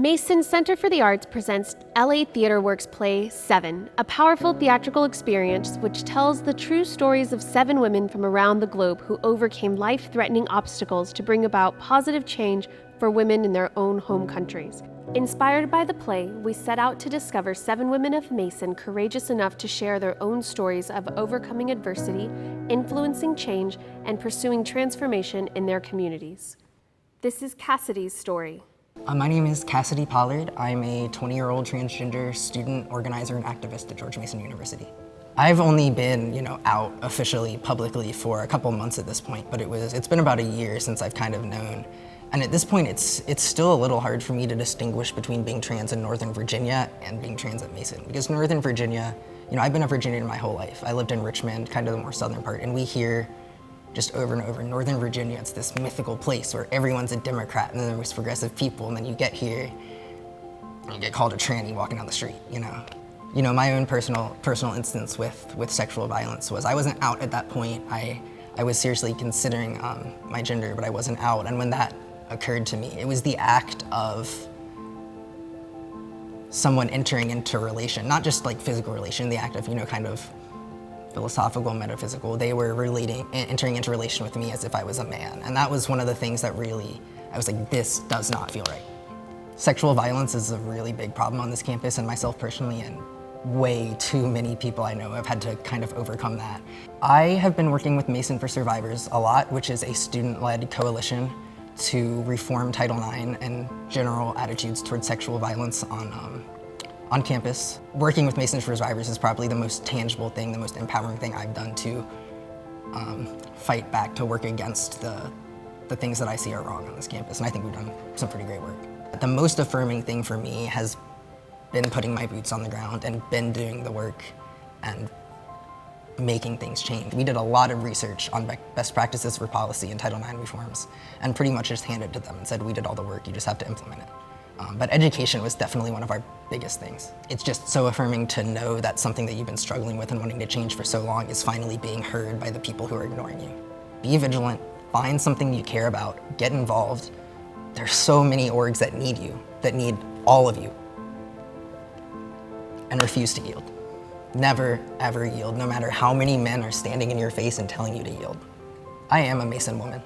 Mason Center for the Arts presents LA Theatreworks play Seven, a powerful theatrical experience which tells the true stories of 7 women from around the globe who overcame life-threatening obstacles to bring about positive change for women in their own home countries. Inspired by the play, we set out to discover 7 women of Mason courageous enough to share their own stories of overcoming adversity, influencing change, and pursuing transformation in their communities. This is Cassidy's story. My name is Cassidy Pollard. I'm a 20-year-old transgender student, organizer, and activist at George Mason University. I've only been, out officially, publicly for a couple months at this point, but it's been about a year since I've kind of known. And at this point, it's still a little hard for me to distinguish between being trans in Northern Virginia and being trans at Mason. Because Northern Virginia, I've been a Virginian my whole life. I lived in Richmond, kind of the more southern part, and we hear just over and over, Northern Virginia, it's this mythical place where everyone's a Democrat and then there's progressive people, and then you get here and you get called a tranny walking down the street, My own personal instance with sexual violence was I wasn't out at that point. I was seriously considering my gender, but I wasn't out. And when that occurred to me, it was the act of someone entering into a relation, not just like physical relation, the act of, kind of philosophical, metaphysical. They were entering into relation with me as if I was a man. And that was one of the things that really, I was like, this does not feel right. Sexual violence is a really big problem on this campus, and myself personally, and way too many people I know have had to kind of overcome that. I have been working with Mason for Survivors a lot, which is a student-led coalition to reform Title IX and general attitudes towards sexual violence on campus. Working with Mason for Survivors is probably the most tangible thing, the most empowering thing I've done to fight back, to work against the things that I see are wrong on this campus, and I think we've done some pretty great work. The most affirming thing for me has been putting my boots on the ground and been doing the work and making things change. We did a lot of research on best practices for policy and Title IX reforms, and pretty much just handed it to them and said, we did all the work, you just have to implement it. But education was definitely one of our biggest things. It's just so affirming to know that something that you've been struggling with and wanting to change for so long is finally being heard by the people who are ignoring you. Be vigilant, find something you care about, get involved. There's so many orgs that need you, that need all of you, and refuse to yield. Never, ever yield, no matter how many men are standing in your face and telling you to yield. I am a Mason woman.